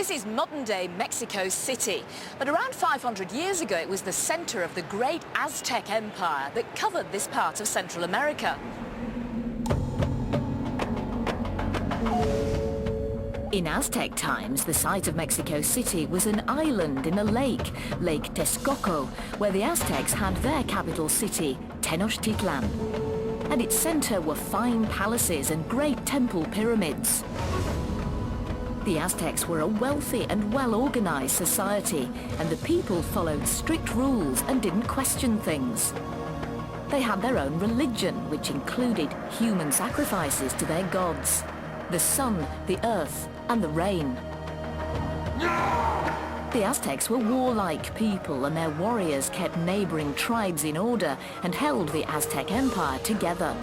This is modern-day Mexico City, but around 500 years ago it was the center of the great Aztec Empire that covered this part of Central America. In Aztec times, the site of Mexico City was an island in a lake, Lake Texcoco, where the Aztecs had their capital city, Tenochtitlan. At its center were fine palaces and great temple pyramids. The Aztecs were a wealthy and well-organized society, and the people followed strict rules and didn't question things. They had their own religion, which included human sacrifices to their gods, the sun, the earth, and the rain. The Aztecs were warlike people, and their warriors kept neighboring tribes in order and held the Aztec Empire together.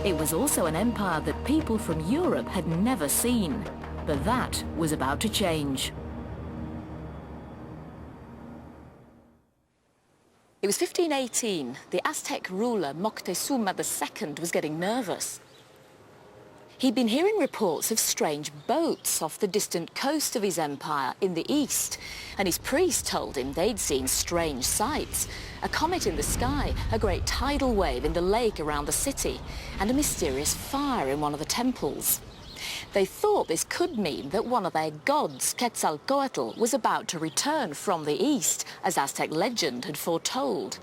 It was also an empire that people from Europe had never seen, but that was about to change. It was 1518. The Aztec ruler Moctezuma II was getting nervous. He'd been hearing reports of strange boats off the distant coast of his empire in the east, and his priest told him they'd seen strange sights: a comet in the sky, a great tidal wave in the lake around the city, and a mysterious fire in one of the temples. They thought this could mean that one of their gods, Quetzalcoatl, was about to return from the east, as Aztec legend had foretold.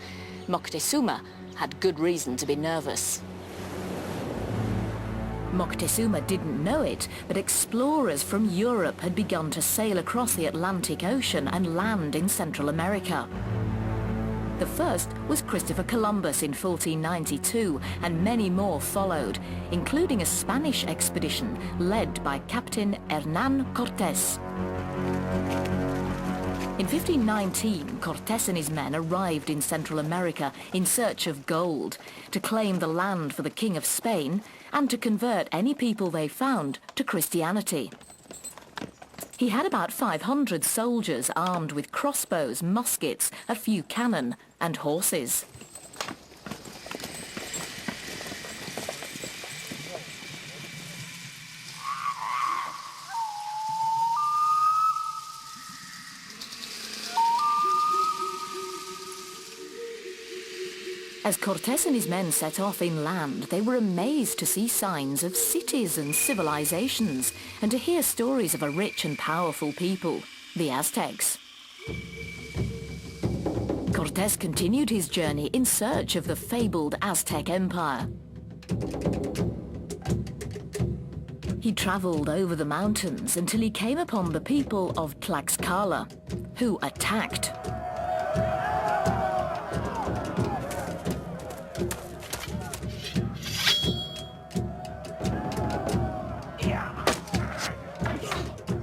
Moctezuma had good reason to be nervous. Moctezuma didn't know it, but explorers from Europe had begun to sail across the Atlantic Ocean and land in Central America. The first was Christopher Columbus in 1492, and many more followed, including a Spanish expedition led by Captain Hernán Cortés. In 1519, Cortés and his men arrived in Central America in search of gold, to claim the land for the King of Spain, and to convert any people they found to Christianity. He had about 500 soldiers armed with crossbows, muskets, a few cannon, and horses. As Cortés and his men set off inland, they were amazed to see signs of cities and civilizations, and to hear stories of a rich and powerful people, the Aztecs. Cortés continued his journey in search of the fabled Aztec Empire. He traveled over the mountains until he came upon the people of Tlaxcala, who attacked.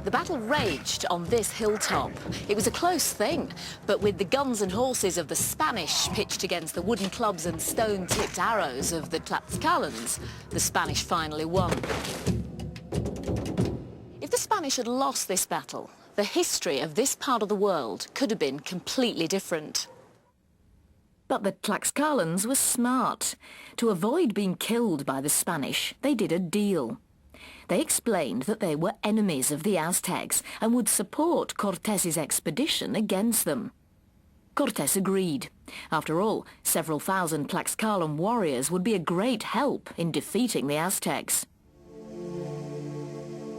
The battle raged on this hilltop. It was a close thing, but with the guns and horses of the Spanish pitched against the wooden clubs and stone-tipped arrows of the Tlaxcalans, the Spanish finally won. If the Spanish had lost this battle, the history of this part of the world could have been completely different. But the Tlaxcalans were smart. To avoid being killed by the Spanish, they did a deal. They explained that they were enemies of the Aztecs and would support Cortés's expedition against them. Cortés agreed. After all, several thousand Tlaxcalan warriors would be a great help in defeating the Aztecs.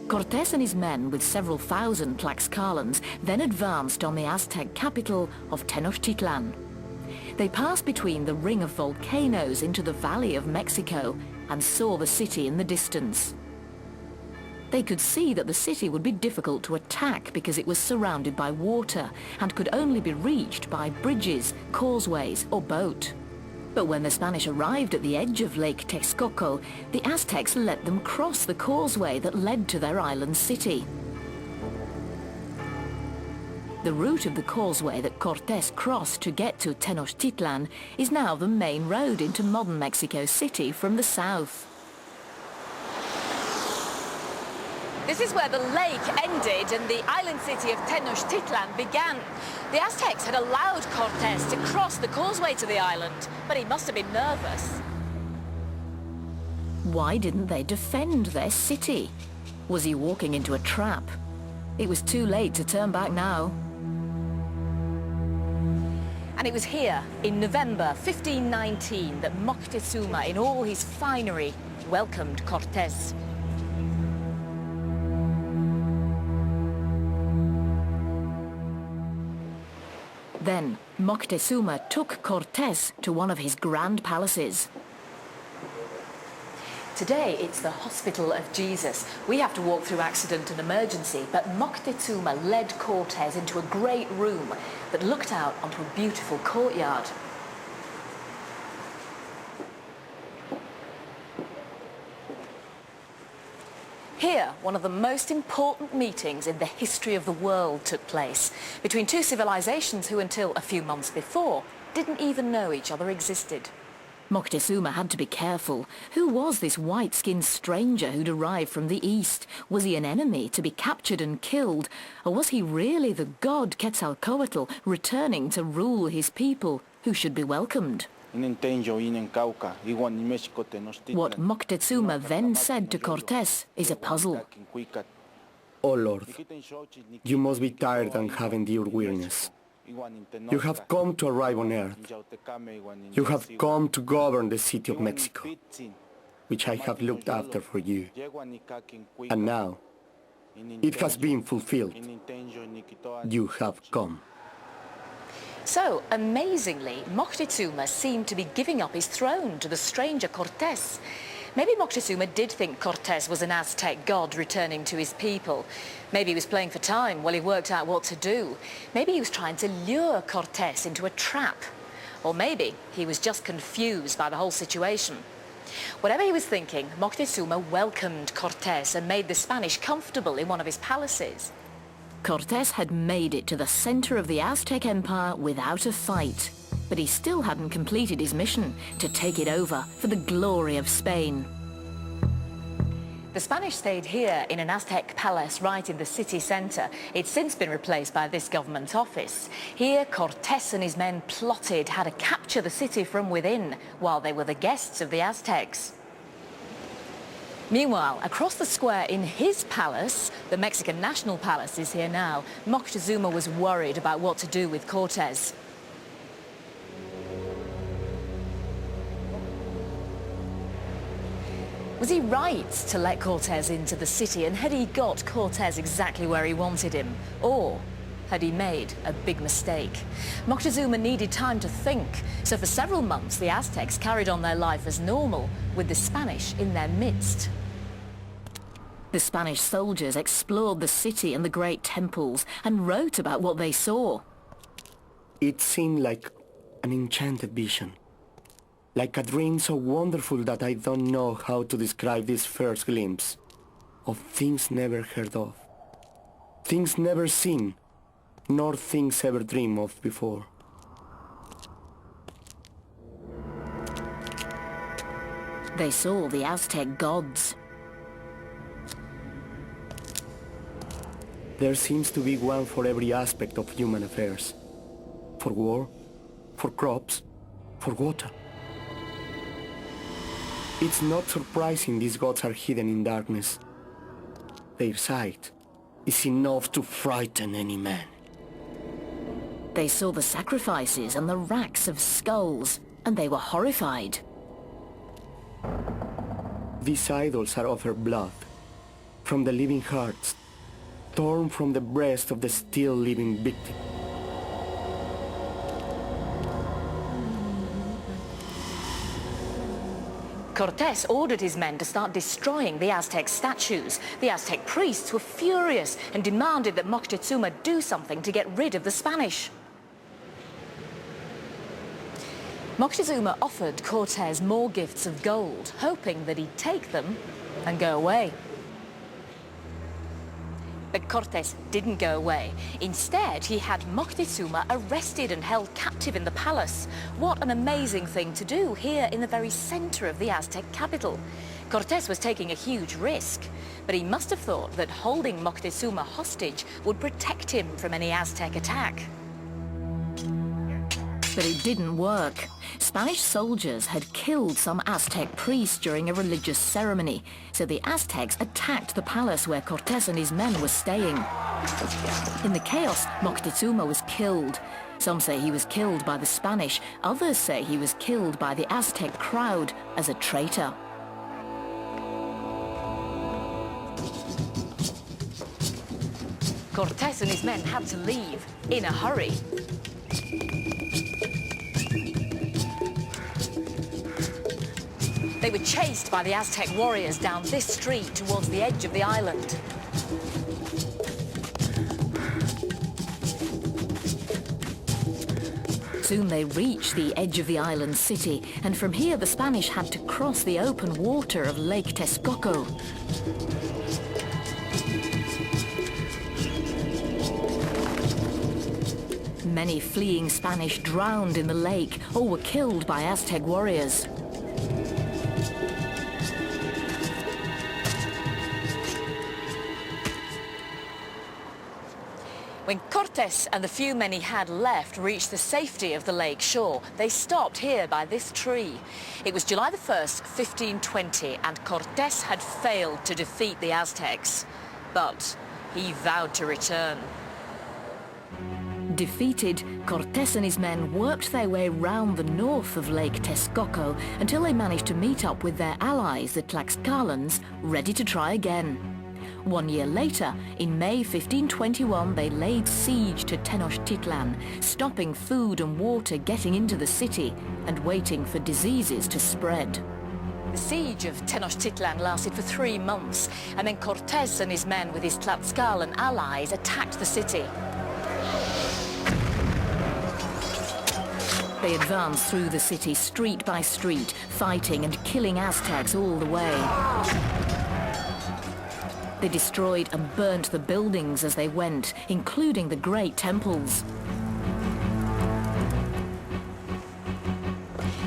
Cortés and his men, with several thousand Tlaxcalans, then advanced on the Aztec capital of Tenochtitlan. They passed between the ring of volcanoes into the Valley of Mexico and saw the city in the distance. They could see that the city would be difficult to attack because it was surrounded by water and could only be reached by bridges, causeways, or boat. But when the Spanish arrived at the edge of Lake Texcoco, the Aztecs let them cross the causeway that led to their island city. The route of the causeway that Cortés crossed to get to Tenochtitlan is now the main road into modern Mexico City from the south. This is where the lake ended and the island city of Tenochtitlan began. The Aztecs had allowed Cortés to cross the causeway to the island, but he must have been nervous. Why didn't they defend their city? Was he walking into a trap? It was too late to turn back now. And it was here, in November 1519, that Moctezuma, in all his finery, welcomed Cortés. Then, Moctezuma took Cortés to one of his grand palaces. Today, it's the Hospital of Jesus. We have to walk through accident and emergency, but Moctezuma led Cortés into a great room that looked out onto a beautiful courtyard. Here, one of the most important meetings in the history of the world took place between two civilizations who, until a few months before, didn't even know each other existed. Moctezuma had to be careful. Who was this white-skinned stranger who'd arrived from the east? Was he an enemy to be captured and killed? Or was he really the god Quetzalcoatl returning to rule his people, who should be welcomed? What Moctezuma then said to Cortés is a puzzle. Oh Lord, you must be tired and have endured weariness. You have come to arrive on earth. You have come to govern the city of Mexico, which I have looked after for you. And now, it has been fulfilled. You have come. So, amazingly, Moctezuma seemed to be giving up his throne to the stranger Cortés. Maybe Moctezuma did think Cortés was an Aztec god returning to his people. Maybe he was playing for time while he worked out what to do. Maybe he was trying to lure Cortés into a trap. Or maybe he was just confused by the whole situation. Whatever he was thinking, Moctezuma welcomed Cortés and made the Spanish comfortable in one of his palaces. Cortés had made it to the center of the Aztec Empire without a fight. But he still hadn't completed his mission to take it over for the glory of Spain. The Spanish stayed here in an Aztec palace right in the city center. It's since been replaced by this government office. Here, Cortés and his men plotted how to capture the city from within while they were the guests of the Aztecs. Meanwhile, across the square in his palace, the Mexican National Palace is here now, Moctezuma was worried about what to do with Cortés. Was he right to let Cortés into the city, and had he got Cortés exactly where he wanted him? Or had he made a big mistake? Moctezuma needed time to think, so for several months the Aztecs carried on their life as normal, with the Spanish in their midst. The Spanish soldiers explored the city and the great temples and wrote about what they saw. It seemed like an enchanted vision. Like a dream so wonderful that I don't know how to describe this first glimpse of things never heard of, things never seen, nor things ever dreamed of before. They saw the Aztec gods. There seems to be one for every aspect of human affairs. For war, for crops, for water. It's not surprising these gods are hidden in darkness. Their sight is enough to frighten any man. They saw the sacrifices and the racks of skulls, and they were horrified. These idols are offered blood from the living hearts, torn from the breast of the still living victim. Cortés ordered his men to start destroying the Aztec statues. The Aztec priests were furious and demanded that Moctezuma do something to get rid of the Spanish. Moctezuma offered Cortés more gifts of gold, hoping that he'd take them and go away. But Cortés didn't go away. Instead, he had Moctezuma arrested and held captive in the palace. What an amazing thing to do here in the very center of the Aztec capital. Cortés was taking a huge risk, but he must have thought that holding Moctezuma hostage would protect him from any Aztec attack. But it didn't work. Spanish soldiers had killed some Aztec priests during a religious ceremony, so the Aztecs attacked the palace where Cortés and his men were staying. In the chaos, Moctezuma was killed. Some say he was killed by the Spanish, others say he was killed by the Aztec crowd as a traitor. Cortés and his men had to leave in a hurry. They were chased by the Aztec warriors down this street towards the edge of the island. Soon they reached the edge of the island city, and from here the Spanish had to cross the open water of Lake Texcoco. Many fleeing Spanish drowned in the lake or were killed by Aztec warriors. When Cortés and the few men he had left reached the safety of the lake shore, they stopped here by this tree. It was July the 1st, 1520, and Cortés had failed to defeat the Aztecs. But he vowed to return. Defeated, Cortés and his men worked their way round the north of Lake Texcoco until they managed to meet up with their allies, the Tlaxcalans, ready to try again. 1 year later, in May 1521, they laid siege to Tenochtitlan, stopping food and water getting into the city and waiting for diseases to spread. The siege of Tenochtitlan lasted for 3 months, and then Cortés and his men with his Tlaxcalan allies attacked the city. They advanced through the city street by street, fighting and killing Aztecs all the way. They destroyed and burnt the buildings as they went, including the great temples.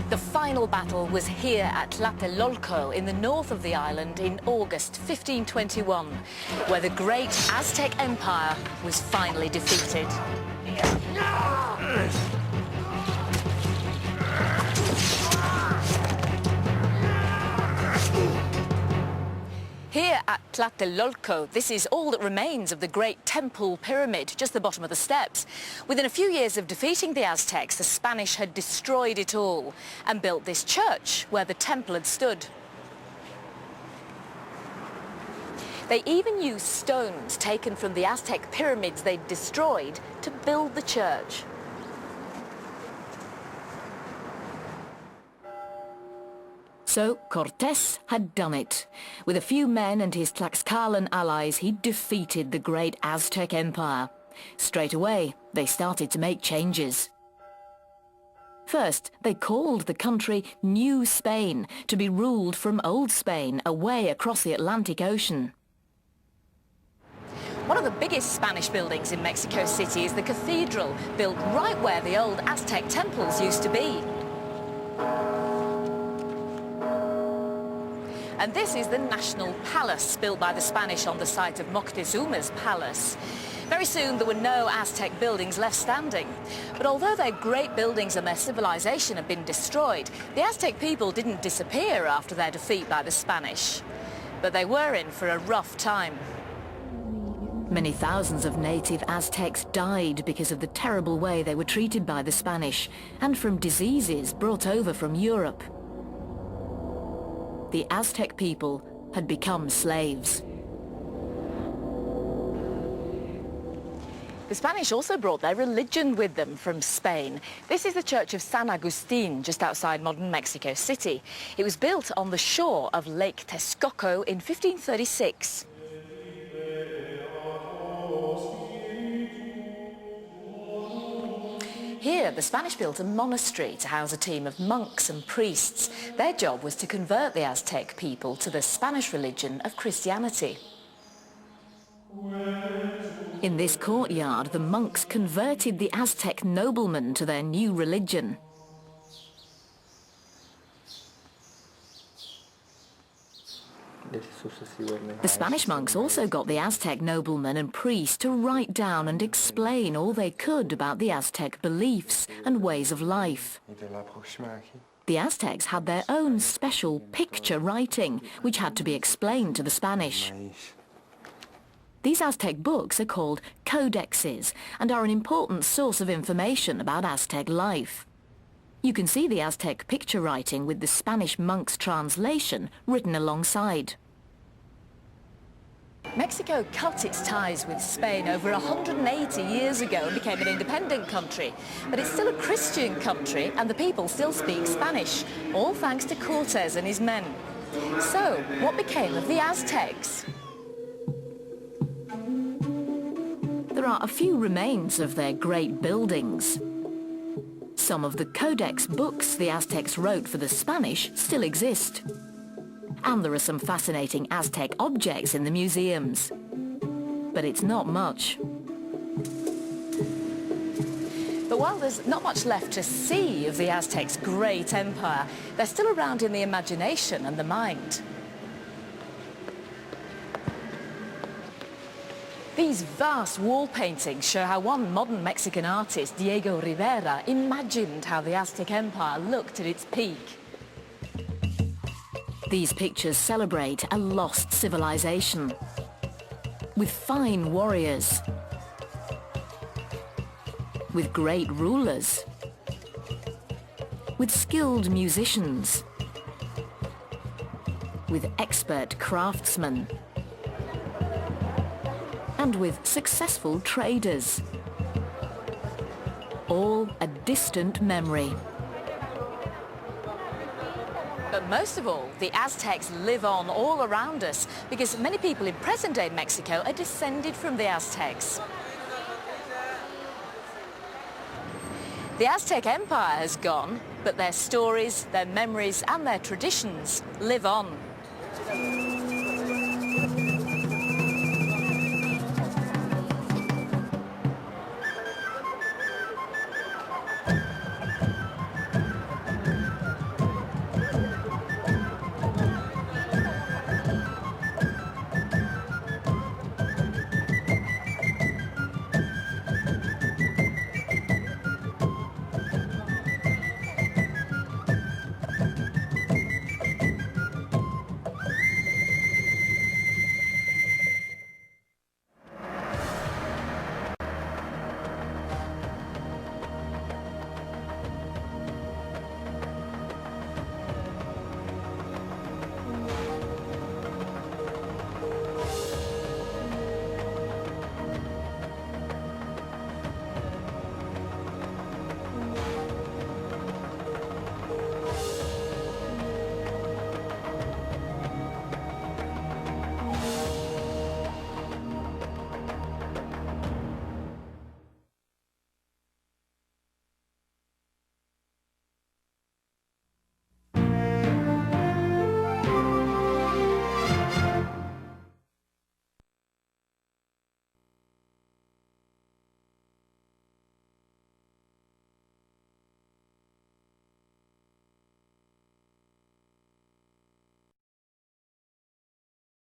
The final battle was here at Tlatelolco in the north of the island in August 1521, where the great Aztec Empire was finally defeated. Here at Tlatelolco, this is all that remains of the great temple pyramid, just the bottom of the steps. Within a few years of defeating the Aztecs, the Spanish had destroyed it all and built this church where the temple had stood. They even used stones taken from the Aztec pyramids they'd destroyed to build the church. So Cortés had done it. With a few men and his Tlaxcalan allies, he defeated the great Aztec Empire. Straight away, they started to make changes. First, they called the country New Spain, to be ruled from Old Spain, away across the Atlantic Ocean. One of the biggest Spanish buildings in Mexico City is the cathedral, built right where the old Aztec temples used to be. And this is the National Palace, built by the Spanish on the site of Moctezuma's palace. Very soon there were no Aztec buildings left standing. But although their great buildings and their civilization had been destroyed, the Aztec people didn't disappear after their defeat by the Spanish. But they were in for a rough time. Many thousands of native Aztecs died because of the terrible way they were treated by the Spanish, and from diseases brought over from Europe. The Aztec people had become slaves. The Spanish also brought their religion with them from Spain. This is the Church of San Agustin, just outside modern Mexico City. It was built on the shore of Lake Texcoco in 1536. Here, the Spanish built a monastery to house a team of monks and priests. Their job was to convert the Aztec people to the Spanish religion of Christianity. In this courtyard, the monks converted the Aztec noblemen to their new religion. The Spanish monks also got the Aztec noblemen and priests to write down and explain all they could about the Aztec beliefs and ways of life. The Aztecs had their own special picture writing, which had to be explained to the Spanish. These Aztec books are called codexes and are an important source of information about Aztec life. You can see the Aztec picture writing with the Spanish monks' translation written alongside. Mexico cut its ties with Spain over 180 years ago and became an independent country. But it's still a Christian country and the people still speak Spanish, all thanks to Cortes and his men. So, what became of the Aztecs? There are a few remains of their great buildings. Some of the codex books the Aztecs wrote for the Spanish still exist. And there are some fascinating Aztec objects in the museums. But it's not much. But while there's not much left to see of the Aztecs' great empire, they're still around in the imagination and the mind. These vast wall paintings show how one modern Mexican artist, Diego Rivera, imagined how the Aztec Empire looked at its peak. These pictures celebrate a lost civilization, with fine warriors, with great rulers, with skilled musicians, with expert craftsmen, and with successful traders. All a distant memory. But most of all, the Aztecs live on all around us because many people in present-day Mexico are descended from the Aztecs. The Aztec Empire has gone, but their stories, their memories and their traditions live on.